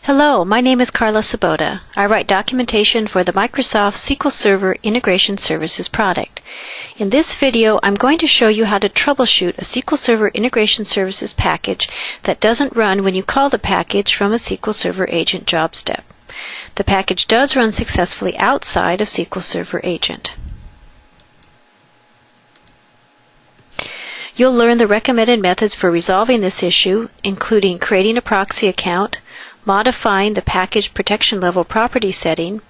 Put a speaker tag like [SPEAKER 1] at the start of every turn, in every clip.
[SPEAKER 1] Hello, my name is Carla Sabota. I write documentation for the Microsoft SQL Server Integration Services product. In this video, I'm going to show you how to troubleshoot a SQL Server Integration Services package that doesn't run when you call the package from a SQL Server Agent job step. The package does run successfully outside of SQL Server Agent. You'll learn the recommended methods for resolving this issue, including creating a proxy account, modifying the package protection level property setting,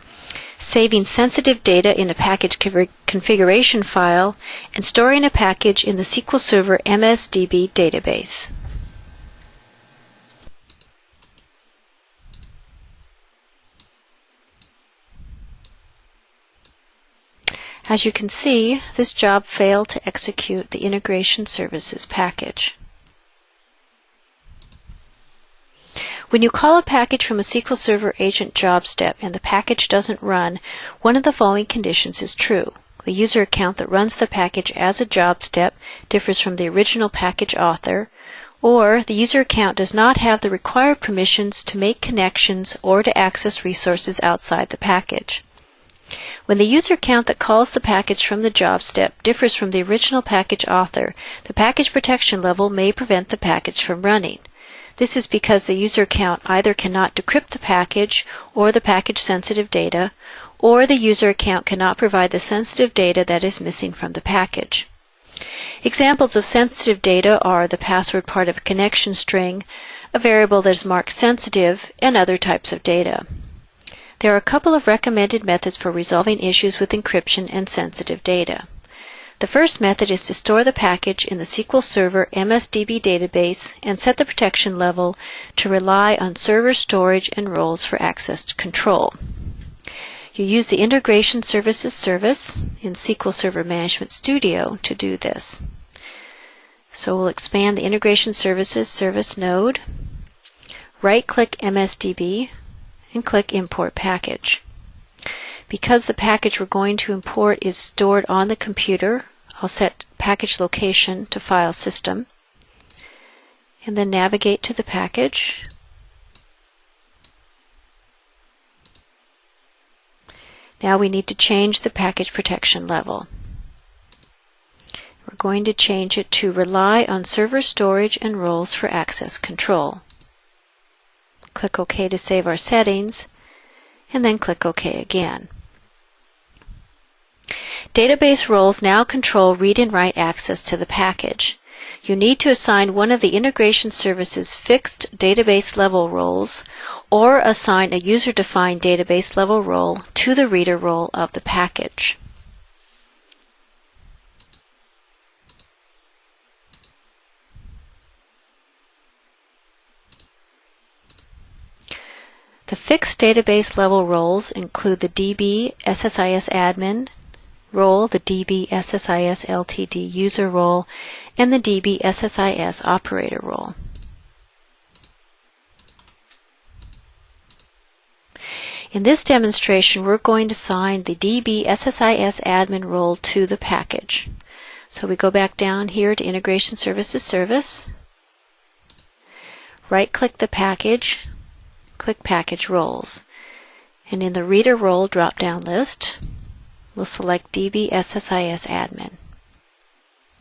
[SPEAKER 1] saving sensitive data in a package configuration file, and storing a package in the SQL Server MSDB database. As you can see, this job failed to execute the Integration Services package. When you call a package from a SQL Server Agent job step and the package doesn't run, one of the following conditions is true. The user account that runs the package as a job step differs from the original package author, or the user account does not have the required permissions to make connections or to access resources outside the package. When the user account that calls the package from the job step differs from the original package author, the package protection level may prevent the package from running. This is because the user account either cannot decrypt the package or the package-sensitive data, or the user account cannot provide the sensitive data that is missing from the package. Examples of sensitive data are the password part of a connection string, a variable that is marked sensitive, and other types of data. There are a couple of recommended methods for resolving issues with encryption and sensitive data. The first method is to store the package in the SQL Server MSDB database and set the protection level to rely on server storage and roles for access control. You use the Integration Services service in SQL Server Management Studio to do this. So we'll expand the Integration Services service node, right-click MSDB, and click Import Package. Because the package we're going to import is stored on the computer, I'll set package location to File System, and then navigate to the package. Now we need to change the package protection level. We're going to change it to Rely on Server Storage and Roles for Access Control. Click OK to save our settings, and then click OK again. Database roles now control read and write access to the package. You need to assign one of the Integration Services fixed database level roles or assign a user-defined database level role to the reader role of the package. The fixed database level roles include the DB SSIS admin role, the DB SSIS LTD user role, and the DB SSIS operator role. In this demonstration, we're going to assign the DB SSIS admin role to the package. So we go back down here to Integration Services service, right-click the package, click Package Roles, and in the Reader Role drop-down list, we'll select DB SSIS Admin,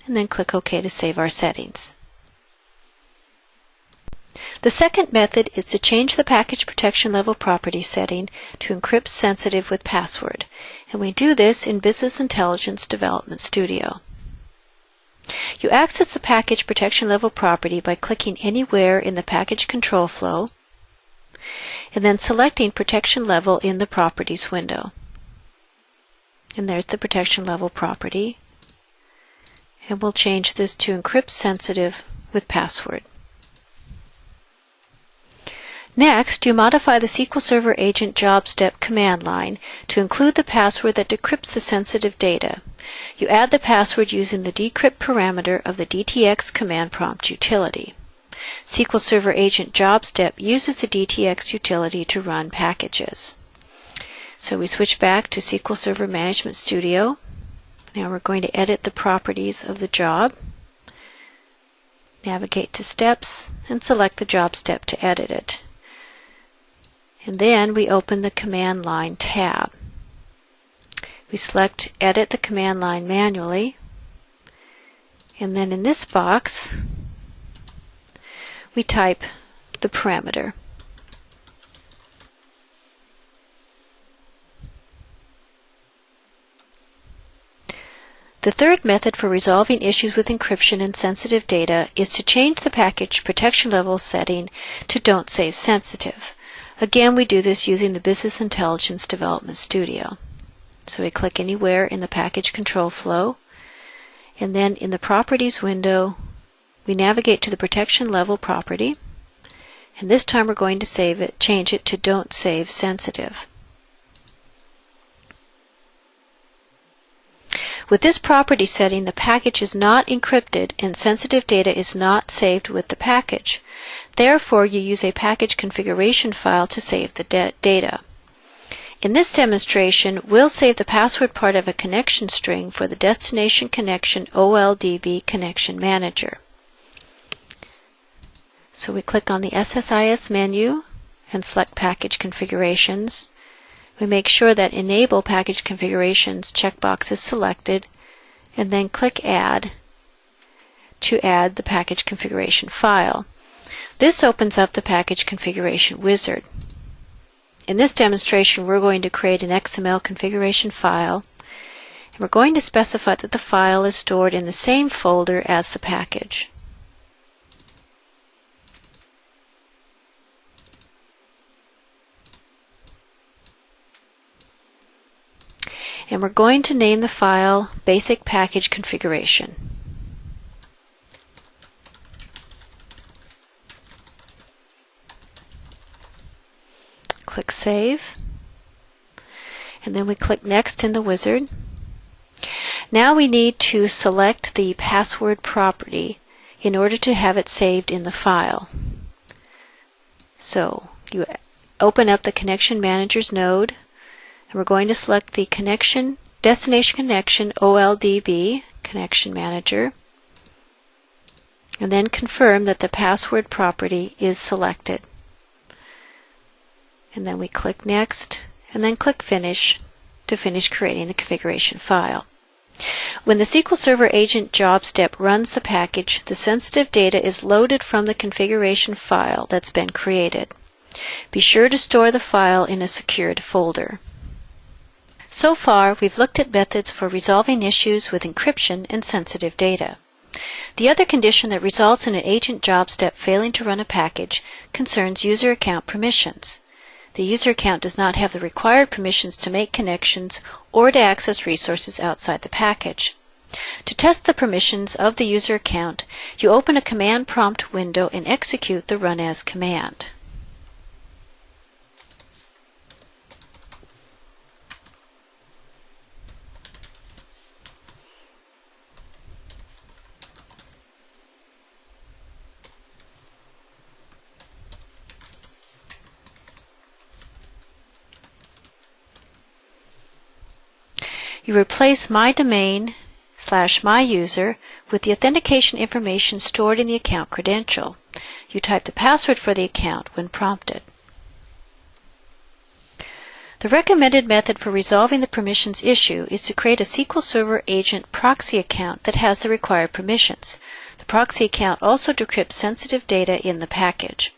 [SPEAKER 1] and then click OK to save our settings. The second method is to change the package protection level property setting to encrypt sensitive with password, and we do this in Business Intelligence Development Studio. You access the package protection level property by clicking anywhere in the package control flow, and then selecting Protection Level in the Properties window. And there's the protection level property. And we'll change this to Encrypt Sensitive with Password. Next, you modify the SQL Server Agent job step command line to include the password that decrypts the sensitive data. You add the password using the decrypt parameter of the DTX command prompt utility. SQL Server Agent job step uses the DTX utility to run packages. So we switch back to SQL Server Management Studio. Now we're going to edit the properties of the job. Navigate to Steps and select the job step to edit it. And then we open the Command Line tab. We select Edit the Command Line manually, and then in this box we type the parameter. The third method for resolving issues with encryption and sensitive data is to change the package protection level setting to Don't Save Sensitive. Again, we do this using the Business Intelligence Development Studio. So we click anywhere in the package control flow, and then in the Properties window, we navigate to the Protection Level property, and this time we're going to change it to Don't Save Sensitive. With this property setting, the package is not encrypted and sensitive data is not saved with the package. Therefore, you use a package configuration file to save the data. In this demonstration, we'll save the password part of a connection string for the Destination Connection OLDB Connection Manager. So we click on the SSIS menu and select Package Configurations. We make sure that Enable Package Configurations checkbox is selected, and then click Add to add the package configuration file. This opens up the package configuration wizard. In this demonstration, we're going to create an XML configuration file, and we're going to specify that the file is stored in the same folder as the package. And we're going to name the file Basic Package Configuration. Click Save, and then we click Next in the wizard. Now we need to select the password property in order to have it saved in the file. So you open up the Connection Managers node, and we're going to select the Destination Connection OLDB Connection Manager, and then confirm that the password property is selected. And then we click Next, and then click Finish to finish creating the configuration file. When the SQL Server Agent job step runs the package, the sensitive data is loaded from the configuration file that's been created. Be sure to store the file in a secured folder. So far, we've looked at methods for resolving issues with encryption and sensitive data. The other condition that results in an agent job step failing to run a package concerns user account permissions. The user account does not have the required permissions to make connections or to access resources outside the package. To test the permissions of the user account, you open a command prompt window and execute the Run As command. You replace mydomain/myuser with the authentication information stored in the account credential. You type the password for the account when prompted. The recommended method for resolving the permissions issue is to create a SQL Server Agent proxy account that has the required permissions. The proxy account also decrypts sensitive data in the package.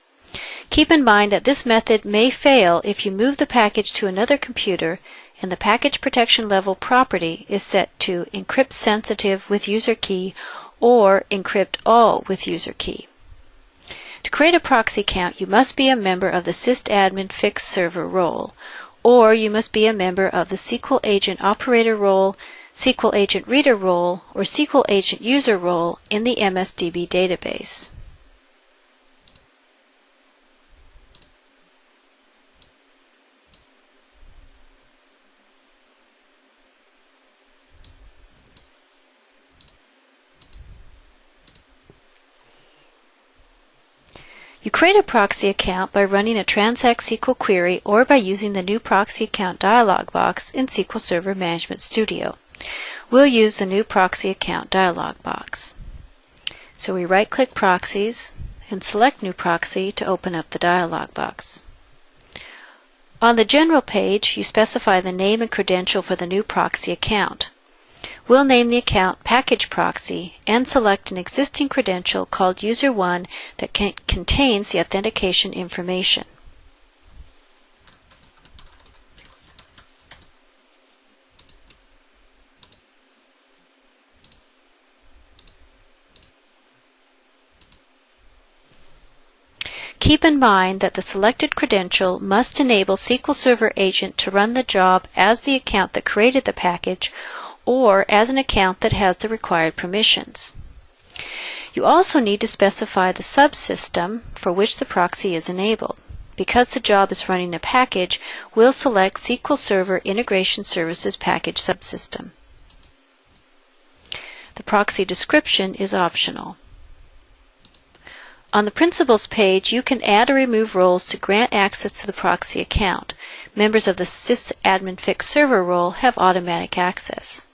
[SPEAKER 1] Keep in mind that this method may fail if you move the package to another computer and the package protection level property is set to encrypt sensitive with user key or encrypt all with user key. To create a proxy account, you must be a member of the sysadmin fixed server role, or you must be a member of the SQL Agent Operator role, SQL Agent Reader role, or SQL Agent User role in the MSDB database. You create a proxy account by running a Transact SQL query or by using the New Proxy Account dialog box in SQL Server Management Studio. We'll use the New Proxy Account dialog box. So we right-click Proxies and select New Proxy to open up the dialog box. On the General page, you specify the name and credential for the new proxy account. We'll name the account Package Proxy and select an existing credential called User1 that contains the authentication information. Keep in mind that the selected credential must enable SQL Server Agent to run the job as the account that created the package or as an account that has the required permissions. You also need to specify the subsystem for which the proxy is enabled. Because the job is running a package, we'll select SQL Server Integration Services Package Subsystem. The proxy description is optional. On the Principals page, you can add or remove roles to grant access to the proxy account. Members of the sysadmin fixed server role have automatic access.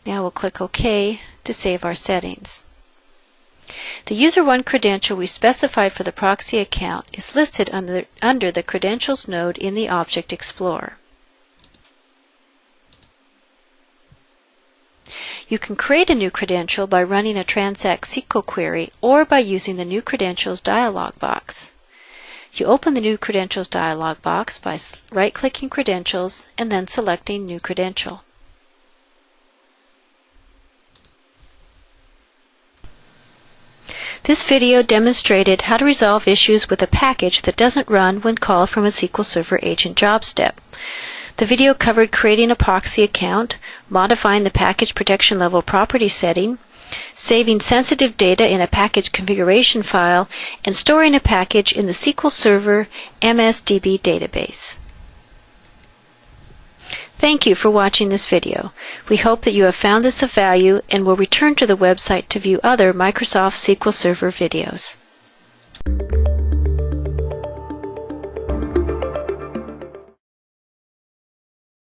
[SPEAKER 1] Now we'll click OK to save our settings. The User1 credential we specified for the proxy account is listed under the Credentials node in the Object Explorer. You can create a new credential by running a Transact SQL query or by using the New Credentials dialog box. You open the New Credentials dialog box by right-clicking Credentials and then selecting New Credential. This video demonstrated how to resolve issues with a package that doesn't run when called from a SQL Server Agent job step. The video covered creating a proxy account, modifying the package protection level property setting, saving sensitive data in a package configuration file, and storing a package in the SQL Server MSDB database. Thank you for watching this video. We hope that you have found this of value and will return to the website to view other Microsoft SQL Server videos.